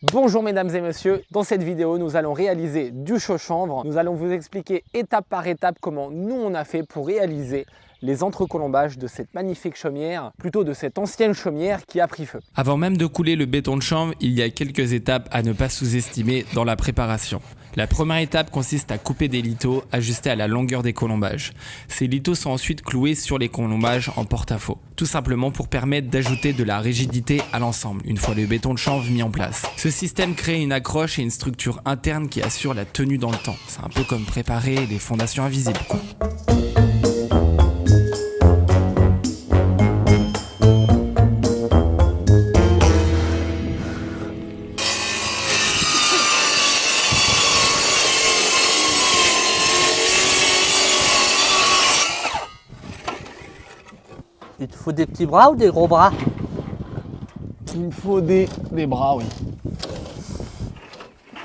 Bonjour mesdames et messieurs, dans cette vidéo nous allons réaliser du chaud-chanvre. Nous allons vous expliquer étape par étape comment nous on a fait pour réaliser les entrecolombages de cette magnifique chaumière, plutôt de cette ancienne chaumière qui a pris feu. Avant même de couler le béton de chanvre, il y a quelques étapes à ne pas sous-estimer dans la préparation. La première étape consiste à couper des lithos ajustés à la longueur des colombages. Ces lithos sont ensuite cloués sur les colombages en porte-à-faux, tout simplement pour permettre d'ajouter de la rigidité à l'ensemble, une fois le béton de chanvre mis en place. Ce système crée une accroche et une structure interne qui assure la tenue dans le temps. C'est un peu comme préparer les fondations invisibles, quoi. Il te faut des petits bras ou des gros bras? Il me faut des bras, oui.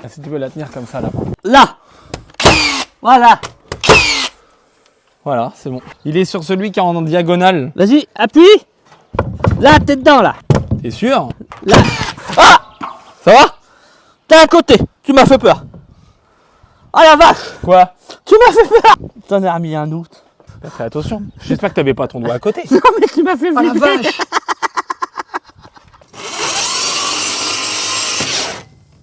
Ah, si tu peux la tenir comme ça là. Là! Voilà! Voilà, c'est bon. Il est sur celui qui est en diagonale. Vas-y, appuie! Là, t'es dedans, là! T'es sûr? Là! Ah! Ça va? T'es à côté! Tu m'as fait peur! Oh la vache! Quoi? Tu m'as fait peur! T'en as remis un autre. Fais attention. J'espère que t'avais pas ton doigt à côté. Non mais tu m'as fait flipper! Oh la vache!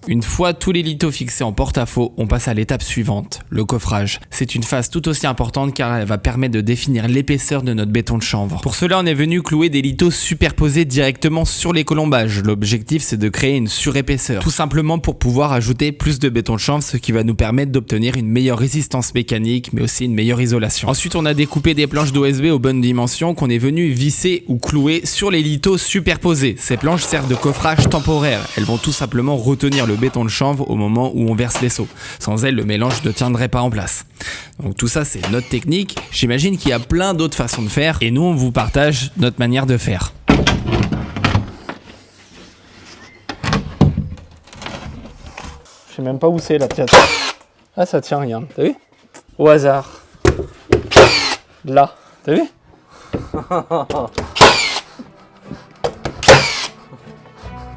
Une fois tous les lithos fixés en porte-à-faux, on passe à l'étape suivante, le coffrage. C'est une phase tout aussi importante car elle va permettre de définir l'épaisseur de notre béton de chanvre. Pour cela, on est venu clouer des lithos superposés directement sur les colombages. L'objectif, c'est de créer une surépaisseur, tout simplement pour pouvoir ajouter plus de béton de chanvre, ce qui va nous permettre d'obtenir une meilleure résistance mécanique, mais aussi une meilleure isolation. Ensuite, on a découpé des planches d'OSB aux bonnes dimensions qu'on est venu visser ou clouer sur les lithos superposés. Ces planches servent de coffrage temporaire. Elles vont tout simplement retenir le béton de chanvre au moment où on verse les seaux. Sans elles, le mélange ne tiendrait pas en place. Donc tout ça, c'est notre technique. J'imagine qu'il y a plein d'autres façons de faire et nous, on vous partage notre manière de faire. Je sais même pas où c'est la pièce. Ah, ça tient rien. T'as vu? Au hasard. Là. T'as vu?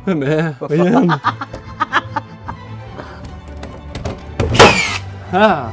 Mais regarde. Ah.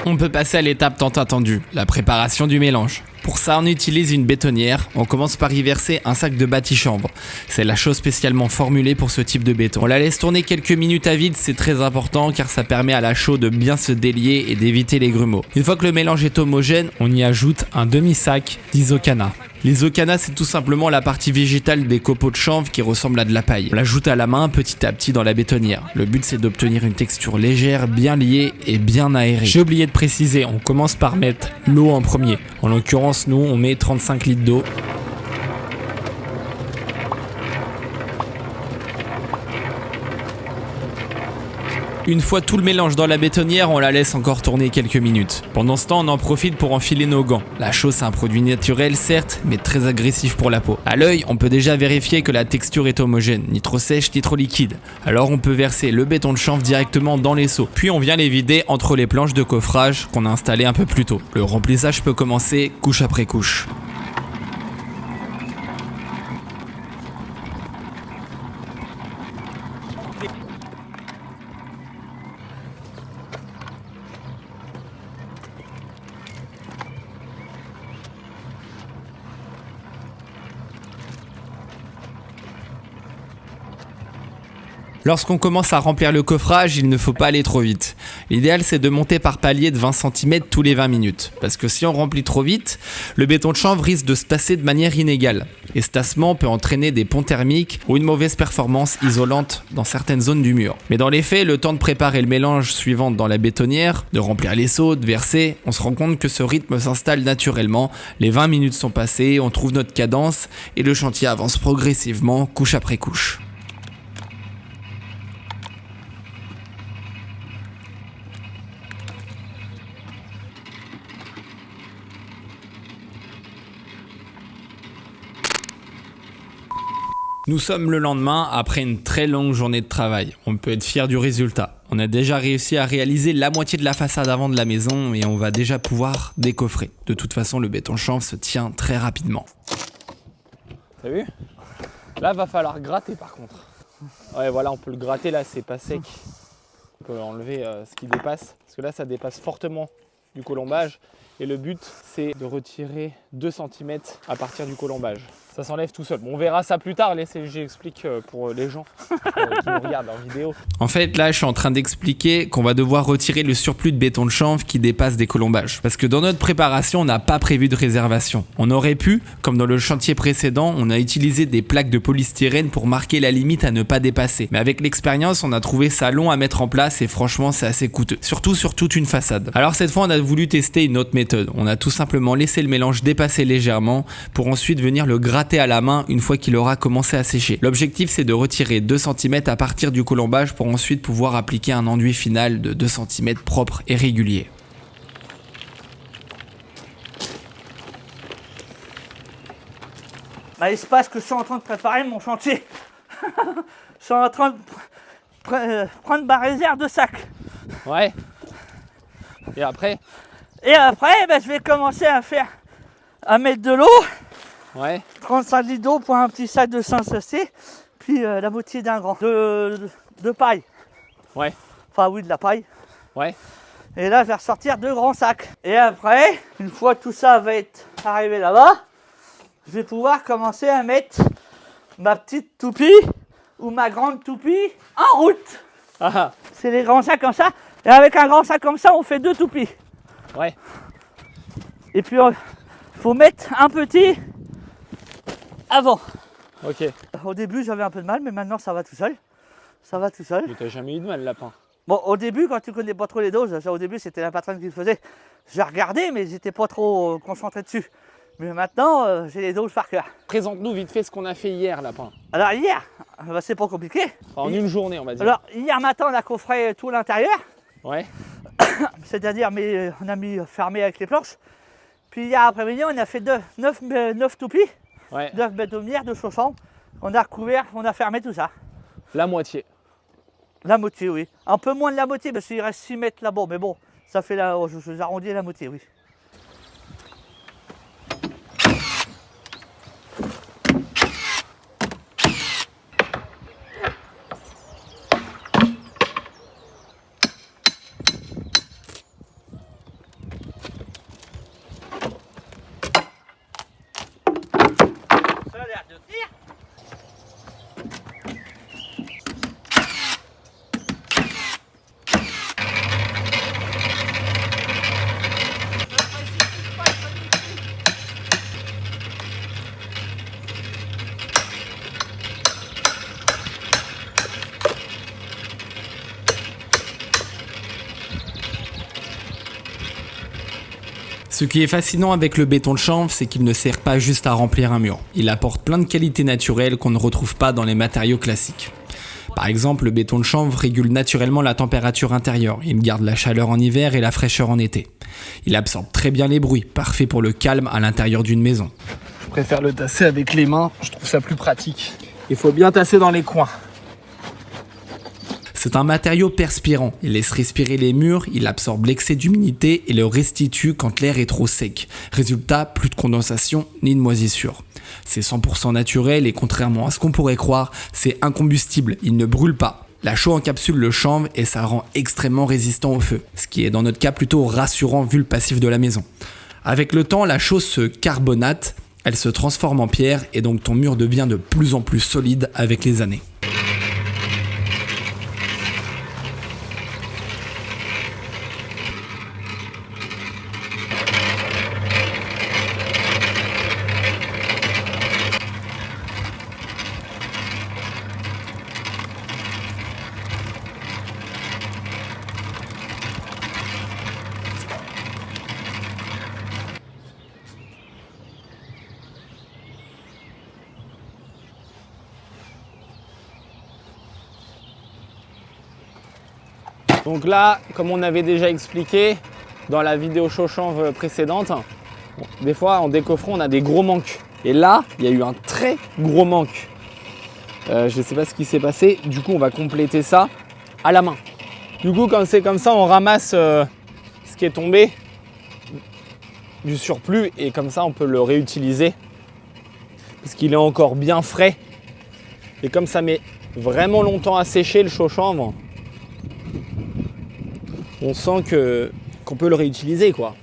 On peut passer à l'étape tant attendue, la préparation du mélange. Pour ça, on utilise une bétonnière. On commence par y verser un sac de bâti-chanvre. C'est la chose spécialement formulée pour ce type de béton. On la laisse tourner quelques minutes à vide, c'est très important car ça permet à la chaux de bien se délier et d'éviter les grumeaux. Une fois que le mélange est homogène, on y ajoute un demi-sac d'isocana. L'isocana, c'est tout simplement la partie végétale des copeaux de chanvre qui ressemble à de la paille. On l'ajoute à la main petit à petit dans la bétonnière. Le but, c'est d'obtenir une texture légère, bien liée et bien aérée. J'ai oublié de préciser, on commence par mettre l'eau en premier. En l'occurrence, nous, on met 35 litres d'eau. Une fois tout le mélange dans la bétonnière, on la laisse encore tourner quelques minutes. Pendant ce temps, on en profite pour enfiler nos gants. La chaux, c'est un produit naturel, certes, mais très agressif pour la peau. À l'œil, on peut déjà vérifier que la texture est homogène, ni trop sèche, ni trop liquide. Alors on peut verser le béton de chanvre directement dans les seaux. Puis on vient les vider entre les planches de coffrage qu'on a installées un peu plus tôt. Le remplissage peut commencer couche après couche. Lorsqu'on commence à remplir le coffrage, il ne faut pas aller trop vite. L'idéal, c'est de monter par palier de 20 cm tous les 20 minutes. Parce que si on remplit trop vite, le béton de chanvre risque de se tasser de manière inégale. Et ce tassement peut entraîner des ponts thermiques ou une mauvaise performance isolante dans certaines zones du mur. Mais dans les faits, le temps de préparer le mélange suivant dans la bétonnière, de remplir les seaux, de verser, on se rend compte que ce rythme s'installe naturellement. Les 20 minutes sont passées, on trouve notre cadence et le chantier avance progressivement, couche après couche. Nous sommes le lendemain après une très longue journée de travail. On peut être fier du résultat. On a déjà réussi à réaliser la moitié de la façade avant de la maison et on va déjà pouvoir décoffrer. De toute façon, le béton chanvre se tient très rapidement. T'as vu? Là, va falloir gratter par contre. Ouais, voilà, on peut le gratter là, c'est pas sec. On peut enlever ce qui dépasse, parce que là, ça dépasse fortement du colombage. Et le but, c'est de retirer 2 cm à partir du colombage. Ça s'enlève tout seul. Bon, on verra ça plus tard, laissez, j'explique pour les gens qui nous regardent en vidéo. En fait, là, je suis en train d'expliquer qu'on va devoir retirer le surplus de béton de chanvre qui dépasse des colombages. Parce que dans notre préparation, on n'a pas prévu de réservation. On aurait pu, comme dans le chantier précédent, on a utilisé des plaques de polystyrène pour marquer la limite à ne pas dépasser. Mais avec l'expérience, on a trouvé ça long à mettre en place et franchement, c'est assez coûteux. Surtout sur toute une façade. Alors cette fois, on a voulu tester une autre méthode. On a tout simplement laissé le mélange dépasser légèrement pour ensuite venir le gratter à la main une fois qu'il aura commencé à sécher. L'objectif, c'est de retirer 2 cm à partir du colombage pour ensuite pouvoir appliquer un enduit final de 2 cm propre et régulier. Bah, il se passe que je suis en train de préparer mon chantier. Je suis en train de prendre ma réserve de sacs. Ouais. Et après? Et après, bah, je vais commencer à mettre de l'eau. Ouais. 35 litres d'eau pour un petit sac de 5 cc. Puis la moitié d'un grand de paille. Ouais. Enfin oui, de la paille. Ouais. Et là, je vais ressortir 2 grands sacs. Et après, une fois que tout ça va être arrivé là-bas, je vais pouvoir commencer à mettre ma petite toupie ou ma grande toupie en route. Ah, C'est les grands sacs comme ça. Et avec un grand sac comme ça, on fait 2 toupies. ouais. Et puis, il faut mettre un petit avant. Ok. Au début, j'avais un peu de mal, mais maintenant, ça va tout seul. Ça va tout seul. Mais t'as jamais eu de mal, lapin. Bon, au début, quand tu connais pas trop les doses, ça, au début, c'était la patronne qui le faisait. J'ai regardé, mais j'étais pas trop concentré dessus. Mais maintenant, j'ai les doses par cœur. Présente-nous vite fait ce qu'on a fait hier, lapin. Alors, hier, bah, c'est pas compliqué. Enfin, en une journée, on va dire. Alors, hier matin, on a coffré tout l'intérieur. Ouais. C'est-à-dire, mais on a mis fermé avec les planches. Puis hier après-midi, on a fait 9 toupies, Ouais. 9 bétonnières, 2 chaussons. On a recouvert, on a fermé tout ça. La moitié. La moitié, oui. Un peu moins de la moitié, parce qu'il reste 6 mètres là-bas. Mais bon, ça fait je arrondis la moitié, oui. Ça a l'air de tenir. Ce qui est fascinant avec le béton de chanvre, c'est qu'il ne sert pas juste à remplir un mur. Il apporte plein de qualités naturelles qu'on ne retrouve pas dans les matériaux classiques. Par exemple, le béton de chanvre régule naturellement la température intérieure. Il garde la chaleur en hiver et la fraîcheur en été. Il absorbe très bien les bruits, parfait pour le calme à l'intérieur d'une maison. Je préfère le tasser avec les mains, je trouve ça plus pratique. Il faut bien tasser dans les coins. C'est un matériau perspirant, il laisse respirer les murs, il absorbe l'excès d'humidité et le restitue quand l'air est trop sec. Résultat, plus de condensation ni de moisissure. C'est 100% naturel et contrairement à ce qu'on pourrait croire, c'est incombustible, il ne brûle pas. La chaux encapsule le chanvre et ça rend extrêmement résistant au feu, ce qui est dans notre cas plutôt rassurant vu le passif de la maison. Avec le temps, la chaux se carbonate, elle se transforme en pierre et donc ton mur devient de plus en plus solide avec les années. Donc là, comme on avait déjà expliqué dans la vidéo chaud chanvre précédente, des fois en décoffrant on a des gros manques. Et là, il y a eu un très gros manque. Je ne sais pas ce qui s'est passé, du coup on va compléter ça à la main. Du coup quand c'est comme ça, on ramasse ce qui est tombé, du surplus, et comme ça on peut le réutiliser. Parce qu'il est encore bien frais. Et comme ça met vraiment longtemps à sécher le chaud chanvre, on sent qu'on peut le réutiliser quoi.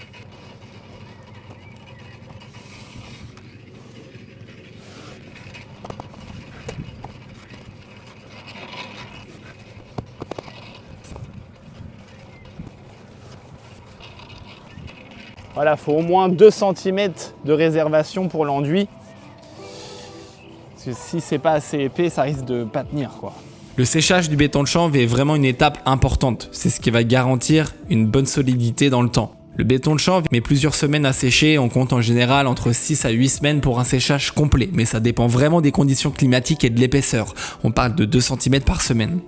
Voilà, il faut au moins 2 cm de réservation pour l'enduit. Parce que si c'est pas assez épais, ça risque de pas tenir quoi. Le séchage du béton de chanvre est vraiment une étape importante. C'est ce qui va garantir une bonne solidité dans le temps. Le béton de chanvre met plusieurs semaines à sécher, on compte en général entre 6 à 8 semaines pour un séchage complet, mais ça dépend vraiment des conditions climatiques et de l'épaisseur. On parle de 2 cm par semaine.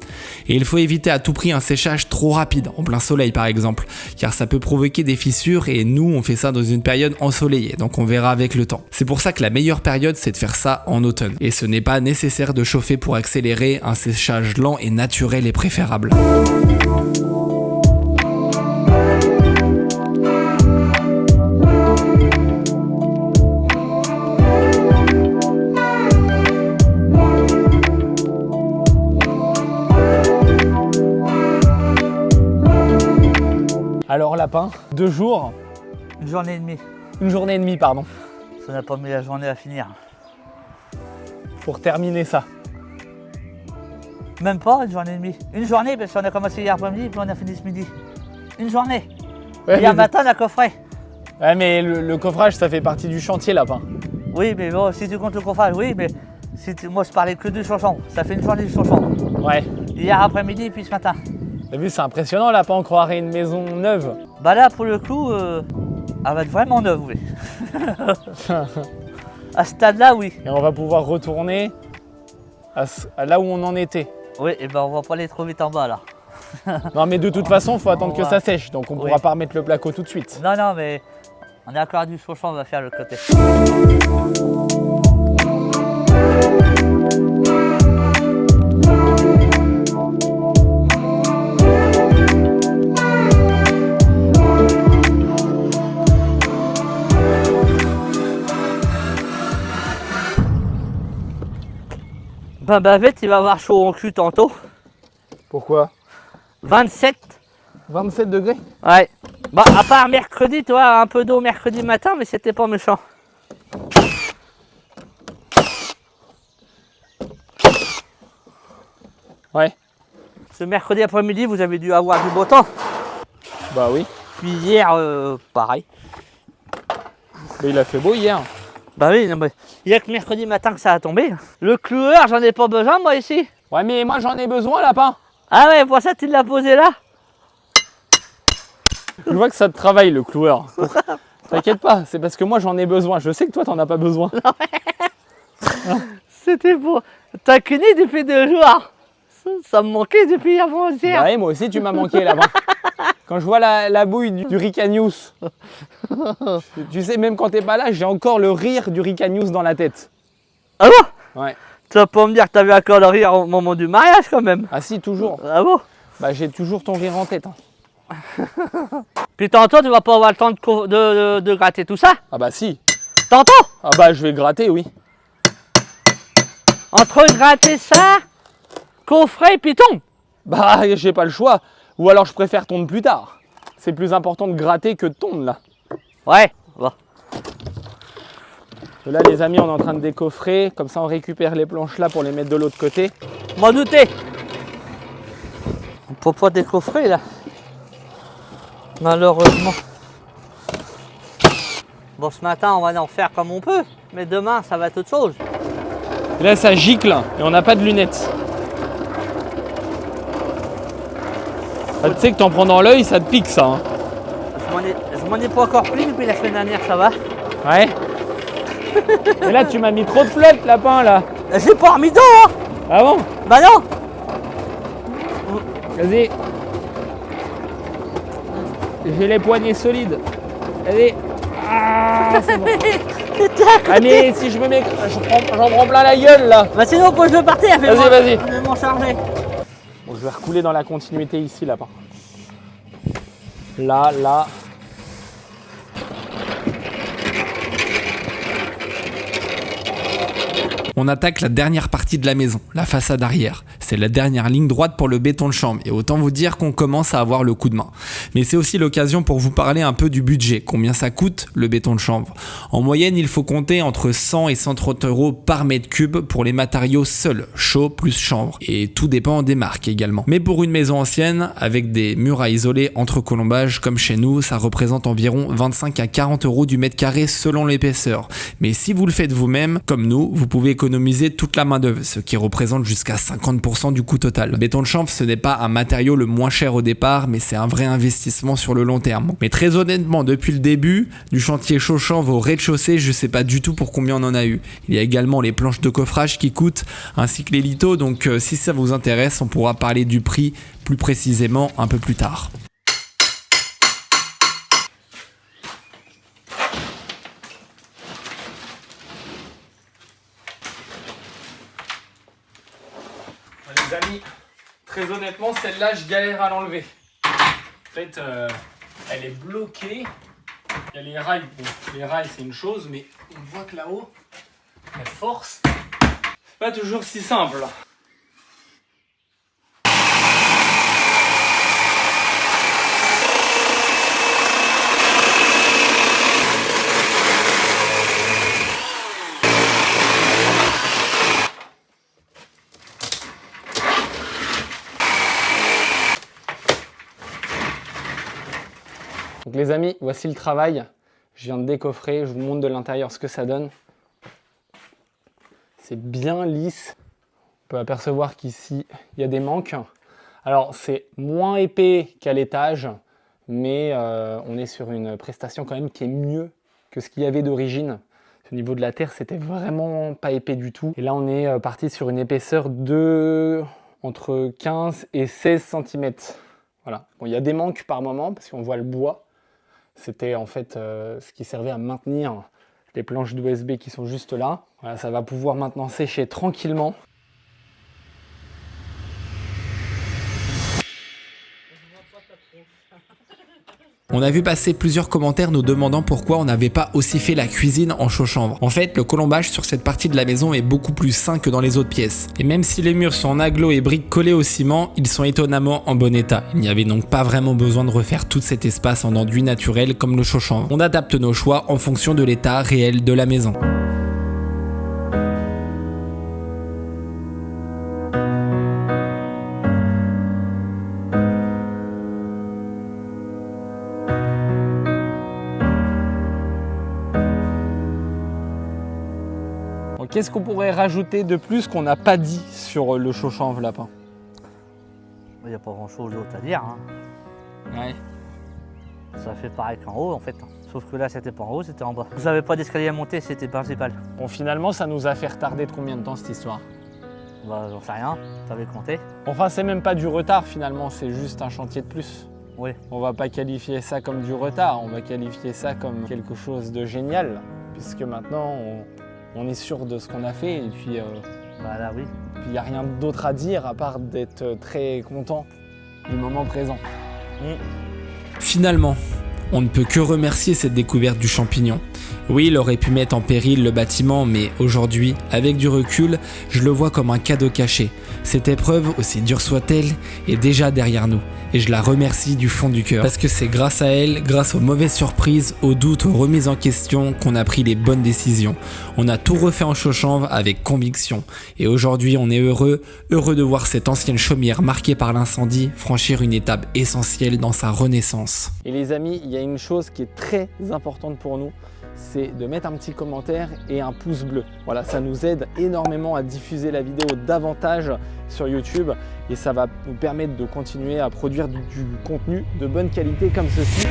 Et il faut éviter à tout prix un séchage trop rapide, en plein soleil par exemple, car ça peut provoquer des fissures et nous on fait ça dans une période ensoleillée, donc on verra avec le temps. C'est pour ça que la meilleure période c'est de faire ça en automne. Et ce n'est pas nécessaire de chauffer pour accélérer, un séchage lent et naturel est préférable. Alors lapin, 2 jours, Une journée et demie. une journée et demie pardon, Ça n'a pas mis la journée à finir. pour terminer ça. Même pas une journée et demie. Une journée parce qu'on a commencé hier après-midi puis on a fini ce midi. Une journée. Ouais, Hier mais, matin on a coffré. ouais, mais le coffrage ça fait partie du chantier lapin. Oui mais bon, si tu comptes le coffrage, oui mais si moi je parlais que du chauchon. Ça fait une journée du chauchon. Ouais. Hier après-midi puis ce matin. T'as vu, c'est impressionnant lapin, on croirait une maison neuve. Bah là pour le coup, elle va être vraiment neuve, oui. À ce stade-là, oui. Et on va pouvoir retourner à là où on en était. Oui, et ben on va pas aller trop vite en bas là. Non mais de toute façon, il faut attendre que ça sèche, donc on Oui. pourra pas remettre le placo tout de suite. Non, non, mais on est encore du chauchon, on va faire le côté. Ben Bavette, il va avoir chaud en cul tantôt. Pourquoi? 27. 27 degrés? Ouais. Bah, à part mercredi, tu vois, un peu d'eau mercredi matin, mais c'était pas méchant. Ouais. Ce mercredi après-midi, vous avez dû avoir du beau temps. Bah oui. Puis hier, pareil. Mais il a fait beau hier. Bah oui, non, mais il y a que mercredi matin que ça a tombé. Le cloueur, j'en ai pas besoin, moi, ici. Ouais mais moi j'en ai besoin lapin. Ah ouais, pour ça, tu l'as posé là. Je vois que ça te travaille le cloueur. T'inquiète pas, c'est parce que moi j'en ai besoin. Je sais que toi t'en as pas besoin. C'était pour taquiner depuis 2 jours. Ça me manquait depuis avant-hier. Bah ouais, moi aussi tu m'as manqué là-bas. Quand je vois la bouille du Ricanius, tu sais, même quand t'es pas là, j'ai encore le rire du Ricanius dans la tête. Ah bon? Ouais. Tu vas pas me dire que t'avais encore le rire au moment du mariage quand même. Ah si, toujours. Ah bon? Bah j'ai toujours ton rire en tête. Hein. Puis tantôt, tu vas pas avoir le temps de gratter tout ça. Ah bah si. Tantôt? Ah bah je vais gratter, oui. Entre gratter ça, coffret et piton. Bah j'ai pas le choix. Ou alors je préfère tondre plus tard. C'est plus important de gratter que de tondre là. Ouais, bon. Et là les amis, on est en train de décoffrer. Comme ça on récupère les planches là pour les mettre de l'autre côté. M'en doutais. On peut pas décoffrer là. Malheureusement. Bon, ce matin, on va en faire comme on peut. Mais demain, ça va être autre chose. Et là ça gicle et on n'a pas de lunettes. Ah, tu sais que t'en prends dans l'œil, ça te pique ça. Hein. Je m'en ai pas encore pris depuis la semaine dernière, ça va. Ouais. Et là tu m'as mis trop de flotte lapin là. J'ai pas remis d'eau, hein. Ah bon? Bah non. Vas-y. j'ai les poignets solides. Allez. Ah, c'est bon. Allez, si je me mets, j'en prends plein la gueule là. Bah sinon pose-le par terre, Vas-y, vas-y. Je vais m'en charger. Bon, je vais recouler dans la continuité ici là par contre. Là. On attaque la dernière partie de la maison, la façade arrière. C'est la dernière ligne droite pour le béton de chambre et autant vous dire qu'on commence à avoir le coup de main. Mais c'est aussi l'occasion pour vous parler un peu du budget, combien ça coûte le béton de chanvre. En moyenne, il faut compter entre 100 et 130 € par mètre cube pour les matériaux seuls, chaud plus chanvre. Et tout dépend des marques également. Mais pour une maison ancienne, avec des murs à isoler entre colombages comme chez nous, ça représente environ 25 à 40 € du mètre carré selon l'épaisseur. Mais si vous le faites vous-même, comme nous, vous pouvez économiser toute la main d'œuvre, ce qui représente jusqu'à 50% du coût total. Le béton de chanvre, ce n'est pas un matériau le moins cher au départ, mais c'est un vrai investissement sur le long terme. Mais très honnêtement, depuis le début, du chantier chaud chanvre au rez-de-chaussée, je sais pas du tout pour combien on en a eu. Il y a également les planches de coffrage qui coûtent, ainsi que les litos, donc si ça vous intéresse, on pourra parler du prix plus précisément un peu plus tard. Les amis, très honnêtement, celle-là, je galère à l'enlever. En fait, elle est bloquée. Il y a les rails. Bon, les rails, c'est une chose, mais on voit que là-haut, la force, c'est pas toujours si simple. Donc les amis, voici le travail. Je viens de décoffrer, je vous montre de l'intérieur ce que ça donne. C'est bien lisse. On peut apercevoir qu'ici, il y a des manques. Alors c'est moins épais qu'à l'étage, mais on est sur une prestation quand même qui est mieux que ce qu'il y avait d'origine. Au niveau de la terre, c'était vraiment pas épais du tout. Et là, on est parti sur une épaisseur de entre 15 et 16 cm. Voilà. Bon, il y a des manques par moment parce qu'on voit le bois. C'était en fait ce qui servait à maintenir les planches d'OSB qui sont juste là. Voilà, ça va pouvoir maintenant sécher tranquillement. On a vu passer plusieurs commentaires nous demandant pourquoi on n'avait pas aussi fait la cuisine en chaud chanvre. En fait, le colombage sur cette partie de la maison est beaucoup plus sain que dans les autres pièces. Et même si les murs sont en agglo et briques collées au ciment, ils sont étonnamment en bon état. Il n'y avait donc pas vraiment besoin de refaire tout cet espace en enduit naturel comme le chaud chanvre. On adapte nos choix en fonction de l'état réel de la maison. Qu'est-ce qu'on pourrait rajouter de plus qu'on n'a pas dit sur le chaud chanvre lapin? Il n'y a pas grand-chose d'autre à dire. Hein. Ouais. Ça fait pareil qu'en haut en fait. Sauf que là c'était pas en haut, c'était en bas. Vous n'avez pas d'escalier à monter, c'était principal. Bon, finalement, ça nous a fait retarder de combien de temps cette histoire? Bah j'en sais rien, t'avais compté. Enfin, c'est même pas du retard finalement, c'est juste un chantier de plus. Oui. On va pas qualifier ça comme du retard, on va qualifier ça comme quelque chose de génial. Puisque maintenant, on est sûr de ce qu'on a fait et puis Bah là oui. il n'y a rien d'autre à dire à part d'être très content du moment présent. Finalement, on ne peut que remercier cette découverte du champignon. Oui, il aurait pu mettre en péril le bâtiment, mais aujourd'hui, avec du recul, je le vois comme un cadeau caché. Cette épreuve, aussi dure soit-elle, est déjà derrière nous. Et je la remercie du fond du cœur. Parce que c'est grâce à elle, grâce aux mauvaises surprises, aux doutes, aux remises en question, qu'on a pris les bonnes décisions. On a tout refait en chaud chanvre avec conviction. Et aujourd'hui, on est heureux de voir cette ancienne chaumière marquée par l'incendie franchir une étape essentielle dans sa renaissance. Et les amis, il y a une chose qui est très importante pour nous, c'est de mettre un petit commentaire et un pouce bleu. Voilà, ça nous aide énormément à diffuser la vidéo davantage sur YouTube et ça va nous permettre de continuer à produire du contenu de bonne qualité comme ceci.